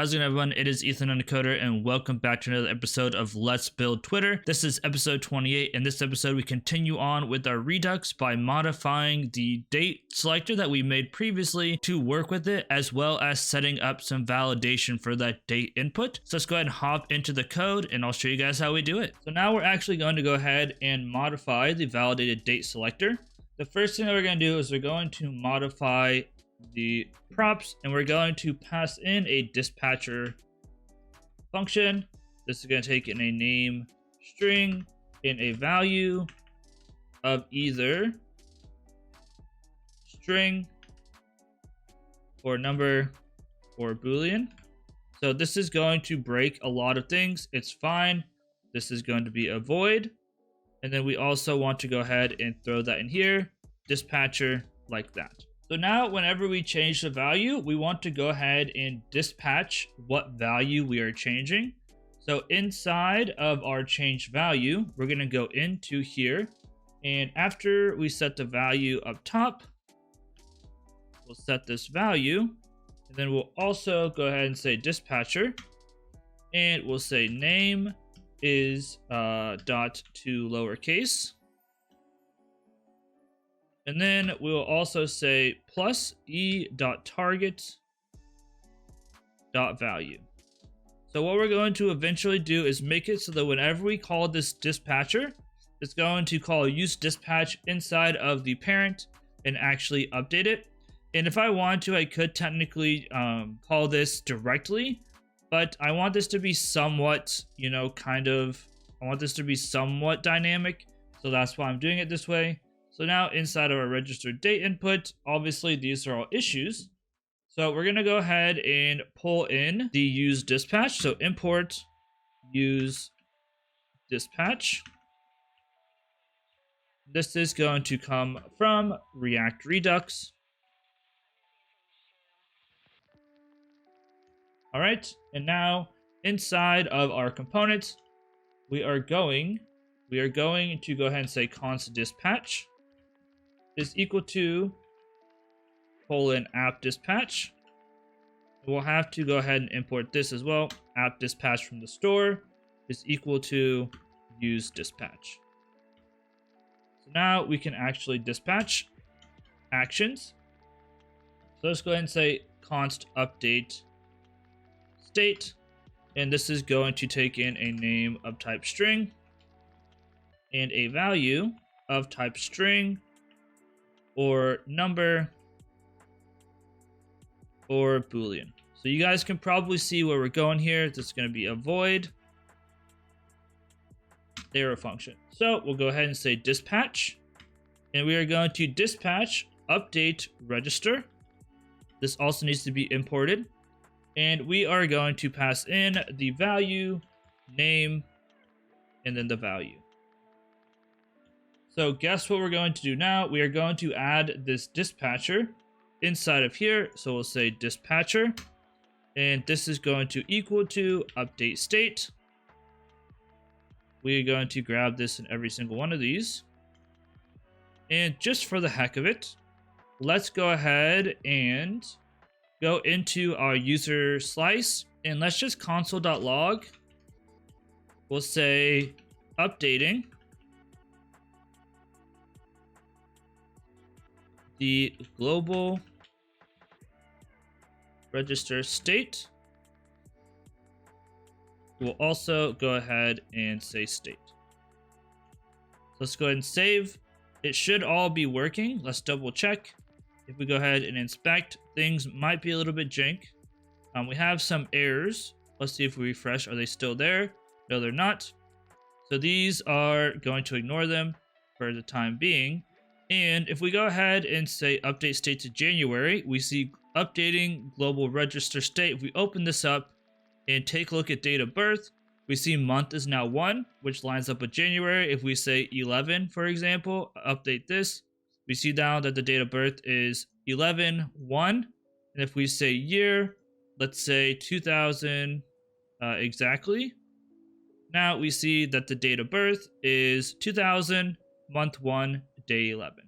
How's it going, everyone? It is Ethan on Koder, and welcome back to another episode of Let's Build Twitter. This is episode 28. In this episode, we continue on with our Redux by modifying the date selector that we made previously to work with it, as well as setting up some validation for that date input. So let's go ahead and hop into the code, and I'll show you guys how we do it. So now we're actually going to go ahead and modify the validated date selector. The first thing that we're going to do is we're going to modify the props, and we're going to pass in a dispatcher function. This is going to take in a name string and a value of either string or number or boolean. So this is going to break a lot of things. It's fine. This is going to be a void, and then we also want to go ahead and throw that in here, dispatcher, like that. So now whenever we change the value, we want to go ahead and dispatch what value we are changing. So inside of our change value, we're going to go into here, and after we set the value up top, we'll set this value, and then we'll also go ahead and say dispatcher, and we'll say name is dot to lowercase. And then we'll also say plus e.target.value. So what we're going to eventually do is make it so that whenever we call this dispatcher, it's going to call use dispatch inside of the parent and actually update it. And if I want to, I could technically call this directly, but I want this to be somewhat, I want this to be somewhat dynamic. So that's why I'm doing it this way. So now inside of our registered date input, obviously these are all issues. So we're going to go ahead and pull in the use dispatch. So import use dispatch. This is going to come from React Redux. All right. And now inside of our components, we are going to go ahead and say const dispatch is equal to app dispatch. We'll have to go ahead and import this as well. App dispatch from the store is equal to use dispatch. So now we can actually dispatch actions. So let's go ahead and say const update state, and this is going to take in a name of type string and a value of type string or number or boolean. So you guys can probably see where we're going here. This is going to be a void arrow function. So we'll go ahead and say dispatch, and we are going to dispatch update register. This also needs to be imported, and we are going to pass in the value, name, and then the value. So guess what we're going to do now? We are going to add this dispatcher inside of here. So we'll say dispatcher, and this is going to equal to update state. We are going to grab this in every single one of these. And just for the heck of it, let's go ahead and go into our user slice, and let's just console.log. We'll say updating the global register state. We'll also go ahead and say state. So let's go ahead and save. It should all be working. Let's double check. If we go ahead and inspect, things might be a little bit jank. We have some errors. Let's see if we refresh. Are they still there? No, they're not. So these are going to ignore them for the time being. And if we go ahead and say update state to January, we see updating global register state. If we open this up and take a look at date of birth, we see month is now 1, which lines up with January. If we say 11, for example, update this, we see now that the date of birth is 11/1. And if we say year, let's say 2000 exactly. Now we see that the date of birth is 2000, month 1, day 11.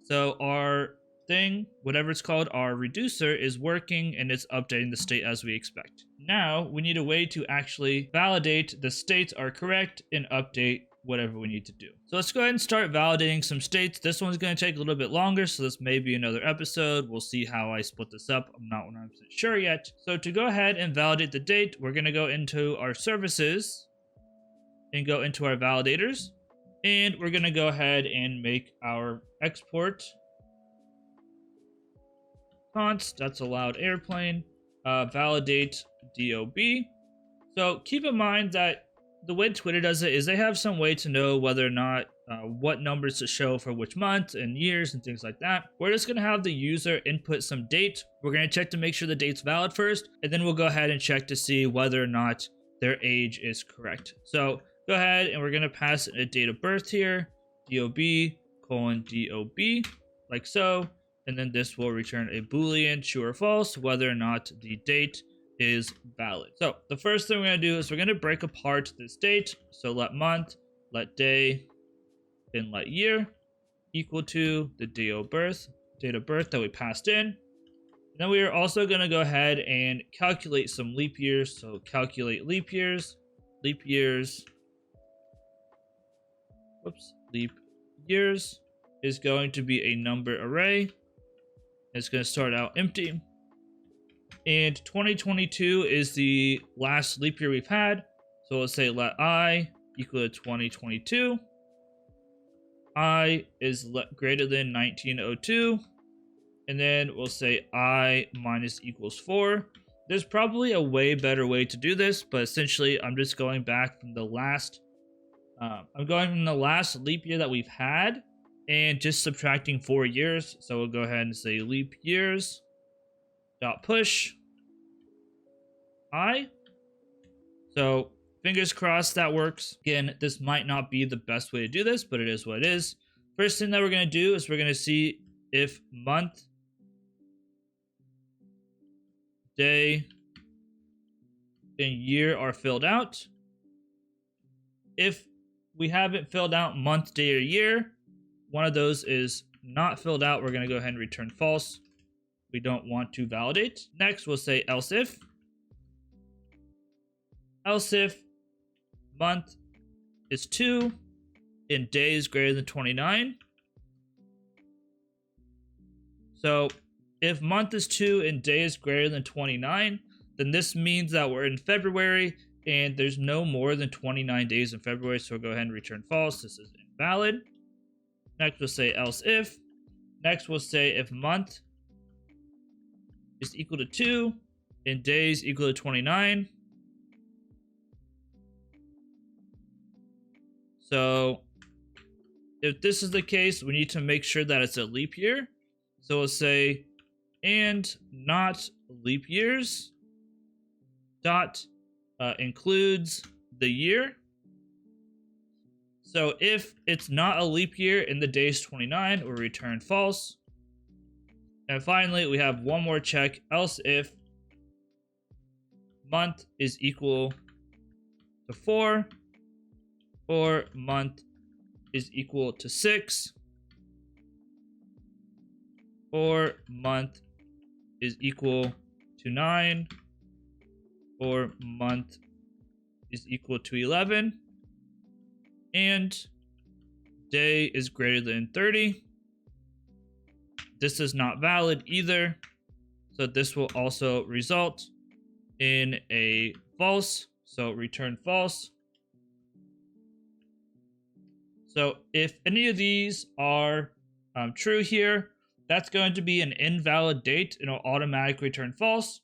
So our thing, whatever it's called, our reducer is working and it's updating the state as we expect. Now we need a way to actually validate the states are correct and update whatever we need to do. So let's go ahead and start validating some states. This one's going to take a little bit longer, so this may be another episode. We'll see how I split this up. I'm not 100% sure yet. So to go ahead and validate the date, we're going to go into our services and go into our validators. And we're going to go ahead and make our export const, that's allowed airplane, validate DOB. So keep in mind that the way Twitter does it is they have some way to know whether or not what numbers to show for which month and years and things like that. We're just going to have the user input some date. We're going to check to make sure the date's valid first, and then we'll go ahead and check to see whether or not their age is correct. So go ahead and we're going to pass a date of birth here, DOB:DOB, like so. And then this will return a Boolean, true or false, whether or not the date is valid. So the first thing we're going to do is we're going to break apart this date. So let month, let day, and let year equal to the date of birth that we passed in. And then we are also going to go ahead and calculate some leap years. So calculate leap years. Leap years is going to be a number array. It's going to start out empty. And 2022 is the last leap year we've had. So let's say let I equal to 2022. I is greater than 1902. And then we'll say I minus equals 4. There's probably a way better way to do this, but essentially I'm just going back from the last leap year that we've had and just subtracting 4 years. So we'll go ahead and say leap years dot push I. So fingers crossed that works. Again, this might not be the best way to do this, but it is what it is. First thing that we're going to do is we're going to see if month, day, and year are filled out. If we haven't filled out month, day, or year, one of those is not filled out, we're going to go ahead and return false. We don't want to validate. Next, we'll say else if. Else if month is 2 and day is greater than 29. So if month is 2 and day is greater than 29, then this means that we're in February and there's no more than 29 days in February. So we'll go ahead and return false. This is invalid. Next, we'll say else if. Next, we'll say if month is equal to 2 and days equal to 29. So if this is the case, we need to make sure that it's a leap year. So we'll say and not leap years dot includes the year. So if it's not a leap year and the day is 29, we'll return false. And finally, we have one more check, else if month is equal to 4 or month is equal to 6 or month is equal to 9 or month is equal to 11 and day is greater than 30. This is not valid either, so this will also result in a false, so return false. So if any of these are true here, that's going to be an invalid date and it'll automatically return false.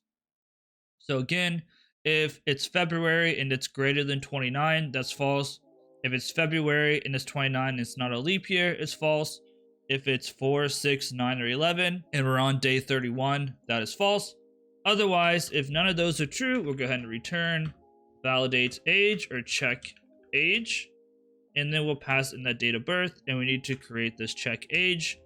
So again, if it's February and it's greater than 29, that's false. If it's February and it's 29, it's not a leap year, it's false. If it's 4, 6, 9, or 11, and we're on day 31, that is false. Otherwise, if none of those are true, we'll go ahead and return validate age or check age. And then we'll pass in that date of birth, and we need to create this check age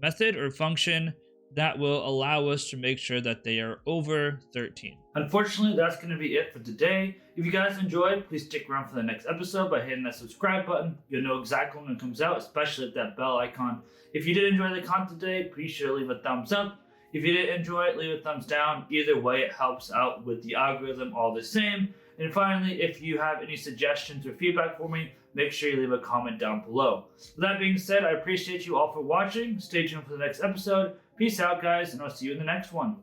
method or function that will allow us to make sure that they are over 13. Unfortunately, that's going to be it for today. If you guys enjoyed, please stick around for the next episode by hitting that subscribe button. You'll know exactly when it comes out, especially with that bell icon. If you did enjoy the content today, please sure to leave a thumbs up. If you did enjoy it, leave a thumbs down. Either way, it helps out with the algorithm all the same. And finally, if you have any suggestions or feedback for me, make sure you leave a comment down below. With that being said, I appreciate you all for watching. Stay tuned for the next episode. Peace out, guys, and I'll see you in the next one.